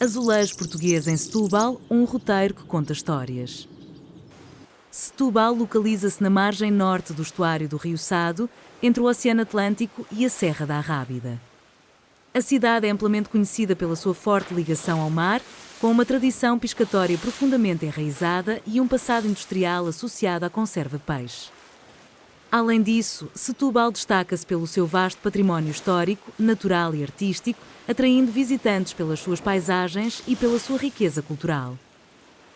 Azulejo Português em Setúbal, um roteiro que conta histórias. Setúbal localiza-se na margem norte do estuário do Rio Sado, entre o Oceano Atlântico e a Serra da Arrábida. A cidade é amplamente conhecida pela sua forte ligação ao mar, com uma tradição pescatória profundamente enraizada e um passado industrial associado à conserva de peixe. Além disso, Setúbal destaca-se pelo seu vasto património histórico, natural e artístico, atraindo visitantes pelas suas paisagens e pela sua riqueza cultural.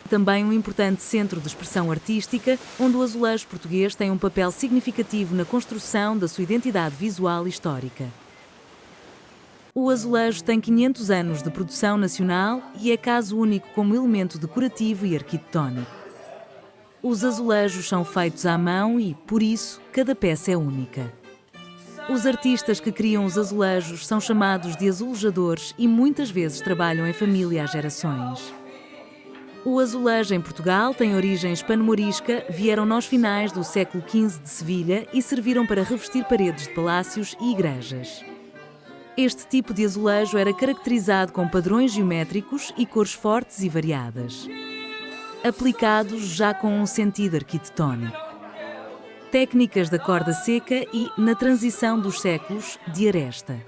Também um importante centro de expressão artística, onde o azulejo português tem um papel significativo na construção da sua identidade visual e histórica. O azulejo tem 500 anos de produção nacional e é caso único como elemento decorativo e arquitetónico. Os azulejos são feitos à mão e, por isso, cada peça é única. Os artistas que criam os azulejos são chamados de azulejadores e muitas vezes trabalham em família há gerações. O azulejo em Portugal tem origem hispano-morisca, vieram nos finais do século XV de Sevilha e serviram para revestir paredes de palácios e igrejas. Este tipo de azulejo era caracterizado com padrões geométricos e cores fortes e variadas, aplicados já com um sentido arquitetónico. Técnicas da corda seca e, na transição dos séculos, de aresta.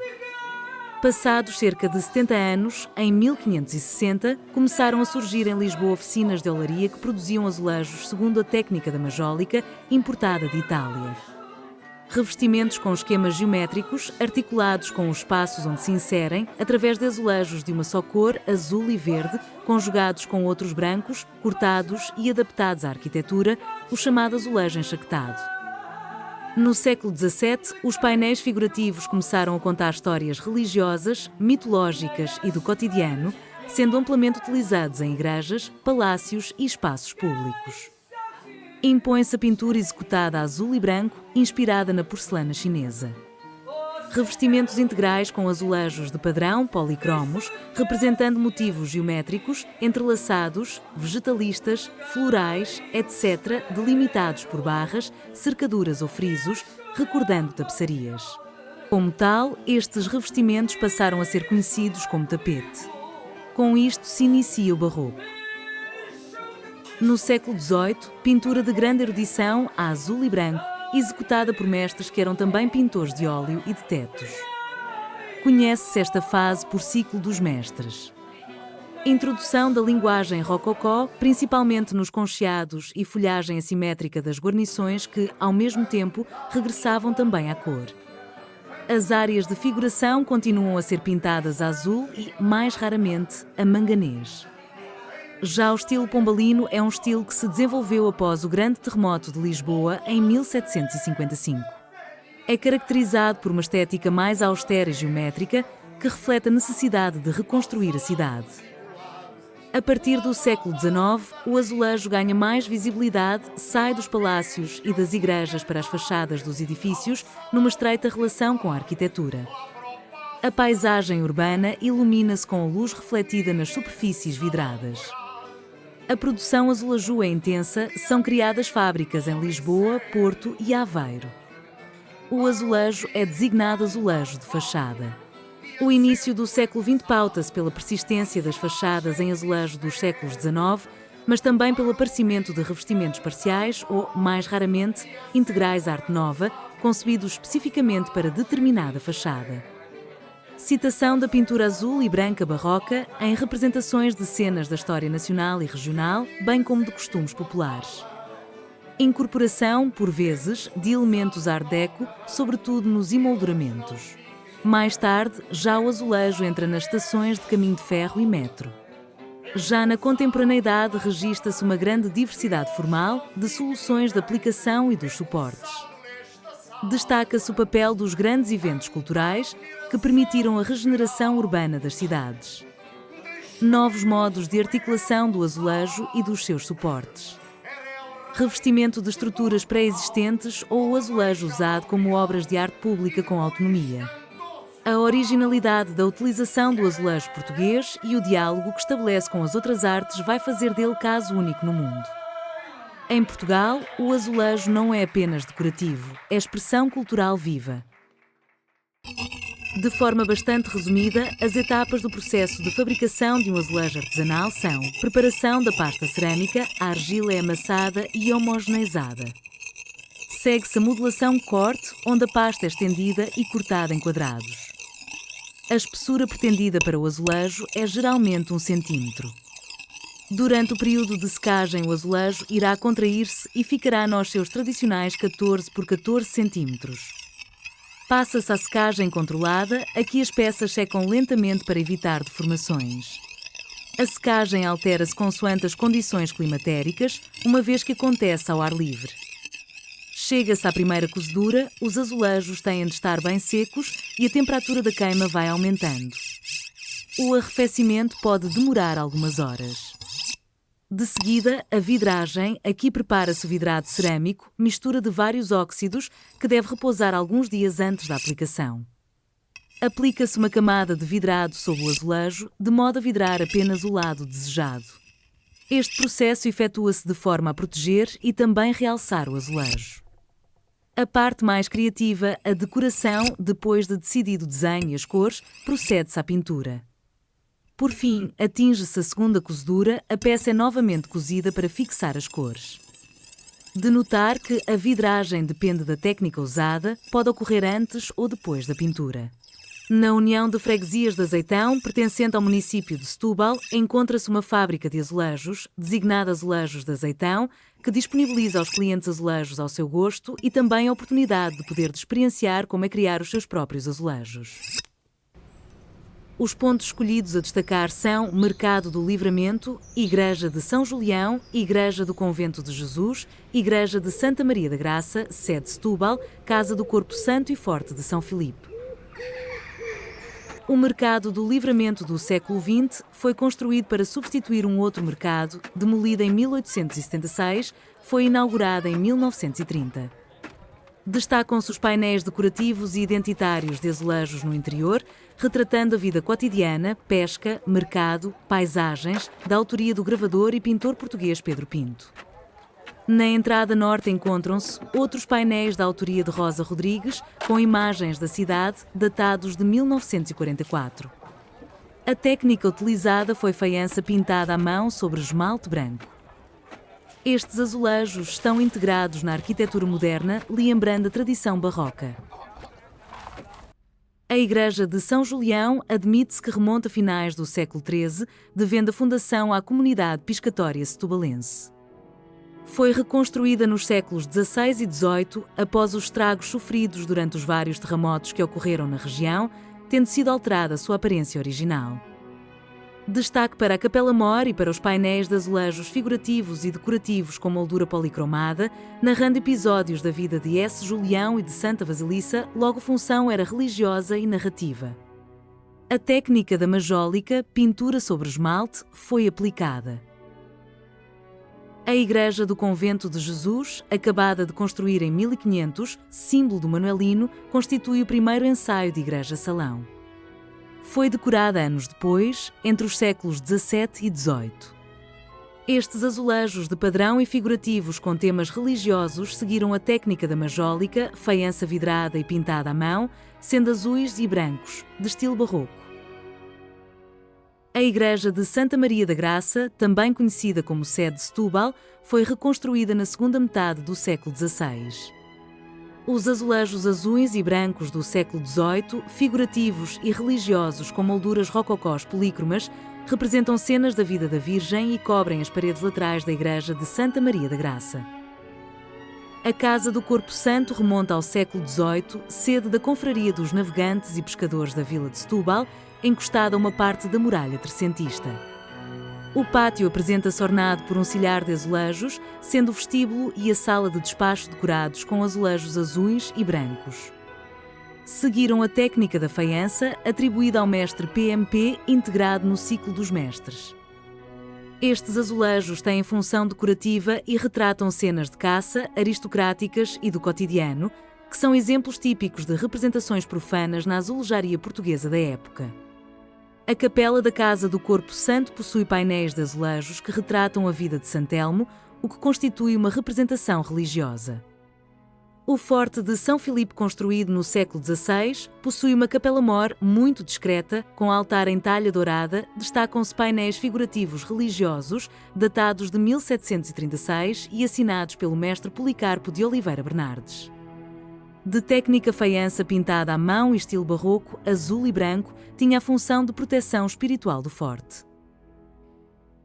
Passados cerca de 70 anos, em 1560, começaram a surgir em Lisboa oficinas de olaria que produziam azulejos segundo a técnica da majólica, importada de Itália. Revestimentos com esquemas geométricos, articulados com os espaços onde se inserem, através de azulejos de uma só cor, azul e verde, conjugados com outros brancos, cortados e adaptados à arquitetura, o chamado azulejo enchaquetado. No século XVII, os painéis figurativos começaram a contar histórias religiosas, mitológicas e do cotidiano, sendo amplamente utilizados em igrejas, palácios e espaços públicos. Impõe-se a pintura executada a azul e branco, inspirada na porcelana chinesa. Revestimentos integrais com azulejos de padrão policromos, representando motivos geométricos, entrelaçados, vegetalistas, florais, etc., delimitados por barras, cercaduras ou frisos, recordando tapeçarias. Como tal, estes revestimentos passaram a ser conhecidos como tapete. Com isto se inicia o Barroco. No século XVIII, pintura de grande erudição a azul e branco, executada por mestres que eram também pintores de óleo e de tetos. Conhece-se esta fase por ciclo dos mestres. Introdução da linguagem rococó, principalmente nos concheados e folhagem assimétrica das guarnições que, ao mesmo tempo, regressavam também à cor. As áreas de figuração continuam a ser pintadas a azul e, mais raramente, a manganês. Já o estilo pombalino é um estilo que se desenvolveu após o grande terremoto de Lisboa em 1755. É caracterizado por uma estética mais austera e geométrica que reflete a necessidade de reconstruir a cidade. A partir do século XIX, o azulejo ganha mais visibilidade, sai dos palácios e das igrejas para as fachadas dos edifícios, numa estreita relação com a arquitetura. A paisagem urbana ilumina-se com a luz refletida nas superfícies vidradas. A produção azulejo é intensa, são criadas fábricas em Lisboa, Porto e Aveiro. O azulejo é designado azulejo de fachada. O início do século XX pauta-se pela persistência das fachadas em azulejo dos séculos XIX, mas também pelo aparecimento de revestimentos parciais ou, mais raramente, integrais arte nova, concebidos especificamente para determinada fachada. Citação da pintura azul e branca barroca em representações de cenas da história nacional e regional, bem como de costumes populares. Incorporação, por vezes, de elementos art déco, sobretudo nos emolduramentos. Mais tarde, já o azulejo entra nas estações de caminho de ferro e metro. Já na contemporaneidade registra-se uma grande diversidade formal de soluções de aplicação e dos suportes. Destaca-se o papel dos grandes eventos culturais que permitiram a regeneração urbana das cidades. Novos modos de articulação do azulejo e dos seus suportes. Revestimento de estruturas pré-existentes ou o azulejo usado como obras de arte pública com autonomia. A originalidade da utilização do azulejo português e o diálogo que estabelece com as outras artes vai fazer dele caso único no mundo. Em Portugal, o azulejo não é apenas decorativo, é expressão cultural viva. De forma bastante resumida, as etapas do processo de fabricação de um azulejo artesanal são: preparação da pasta cerâmica, a argila é amassada e homogeneizada. Segue-se a modelação-corte, onde a pasta é estendida e cortada em quadrados. A espessura pretendida para o azulejo é geralmente 1 centímetro. Durante o período de secagem, o azulejo irá contrair-se e ficará nos seus tradicionais 14 por 14 centímetros. Passa-se à secagem controlada, aqui as peças secam lentamente para evitar deformações. A secagem altera-se consoante as condições climatéricas, uma vez que acontece ao ar livre. Chega-se à primeira cozedura, os azulejos têm de estar bem secos e a temperatura da queima vai aumentando. O arrefecimento pode demorar algumas horas. De seguida, a vidragem. Aqui prepara-se o vidrado cerâmico, mistura de vários óxidos, que deve repousar alguns dias antes da aplicação. Aplica-se uma camada de vidrado sobre o azulejo, de modo a vidrar apenas o lado desejado. Este processo efetua-se de forma a proteger e também realçar o azulejo. A parte mais criativa, a decoração, depois de decidido o desenho e as cores, procede-se à pintura. Por fim, atinge-se a segunda cozedura, a peça é novamente cozida para fixar as cores. De notar que a vidragem depende da técnica usada, pode ocorrer antes ou depois da pintura. Na União de Freguesias de Azeitão, pertencente ao município de Setúbal, encontra-se uma fábrica de azulejos, designada Azulejos de Azeitão, que disponibiliza aos clientes azulejos ao seu gosto e também a oportunidade de poder experienciar como é criar os seus próprios azulejos. Os pontos escolhidos a destacar são Mercado do Livramento, Igreja de São Julião, Igreja do Convento de Jesus, Igreja de Santa Maria da Graça, sede Setúbal, Casa do Corpo Santo e Forte de São Filipe. O Mercado do Livramento do século XX foi construído para substituir um outro mercado, demolido em 1876, foi inaugurado em 1930. Destacam-se os painéis decorativos e identitários de azulejos no interior, retratando a vida cotidiana, pesca, mercado, paisagens, da autoria do gravador e pintor português Pedro Pinto. Na entrada norte encontram-se outros painéis da autoria de Rosa Rodrigues, com imagens da cidade, datados de 1944. A técnica utilizada foi faiança pintada à mão sobre esmalte branco. Estes azulejos estão integrados na arquitetura moderna, lembrando a tradição barroca. A Igreja de São Julião admite-se que remonta a finais do século XIII, devendo a fundação à comunidade piscatória setubalense. Foi reconstruída nos séculos XVI e XVIII, após os estragos sofridos durante os vários terremotos que ocorreram na região, tendo sido alterada a sua aparência original. Destaque para a Capela-Mor e para os painéis de azulejos figurativos e decorativos com moldura policromada, narrando episódios da vida de S. Julião e de Santa Vasilissa, logo função era religiosa e narrativa. A técnica da majólica, pintura sobre esmalte, foi aplicada. A Igreja do Convento de Jesus, acabada de construir em 1500, símbolo do Manuelino, constitui o primeiro ensaio de igreja-salão. Foi decorada anos depois, entre os séculos XVII e XVIII. Estes azulejos de padrão e figurativos com temas religiosos seguiram a técnica da majólica, faiança vidrada e pintada à mão, sendo azuis e brancos, de estilo barroco. A Igreja de Santa Maria da Graça, também conhecida como sede de Setúbal, foi reconstruída na segunda metade do século XVI. Os azulejos azuis e brancos do século XVIII, figurativos e religiosos com molduras rococós polícromas, representam cenas da vida da Virgem e cobrem as paredes laterais da Igreja de Santa Maria da Graça. A Casa do Corpo Santo remonta ao século XVIII, sede da Confraria dos Navegantes e Pescadores da Vila de Setúbal, encostada a uma parte da muralha trecentista. O pátio apresenta-se ornado por um silhar de azulejos, sendo o vestíbulo e a sala de despacho decorados com azulejos azuis e brancos. Seguiram a técnica da faiança, atribuída ao mestre PMP, integrado no ciclo dos mestres. Estes azulejos têm função decorativa e retratam cenas de caça, aristocráticas e do cotidiano, que são exemplos típicos de representações profanas na azulejaria portuguesa da época. A capela da Casa do Corpo Santo possui painéis de azulejos que retratam a vida de Santelmo, o que constitui uma representação religiosa. O Forte de São Filipe, construído no século XVI, possui uma capela-mor muito discreta, com altar em talha dourada. Destacam-se painéis figurativos religiosos, datados de 1736 e assinados pelo mestre Policarpo de Oliveira Bernardes. De técnica faiança pintada à mão e estilo barroco, azul e branco, tinha a função de proteção espiritual do forte.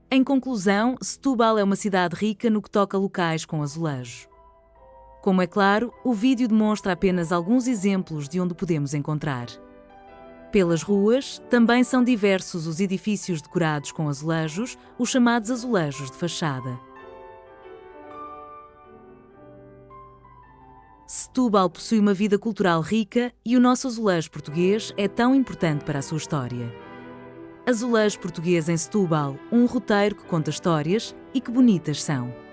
Em conclusão, Setúbal é uma cidade rica no que toca a locais com azulejo. Como é claro, o vídeo demonstra apenas alguns exemplos de onde podemos encontrar. Pelas ruas, também são diversos os edifícios decorados com azulejos, os chamados azulejos de fachada. Setúbal possui uma vida cultural rica e o nosso azulejo português é tão importante para a sua história. Azulejo português em Setúbal, um roteiro que conta histórias e que bonitas são.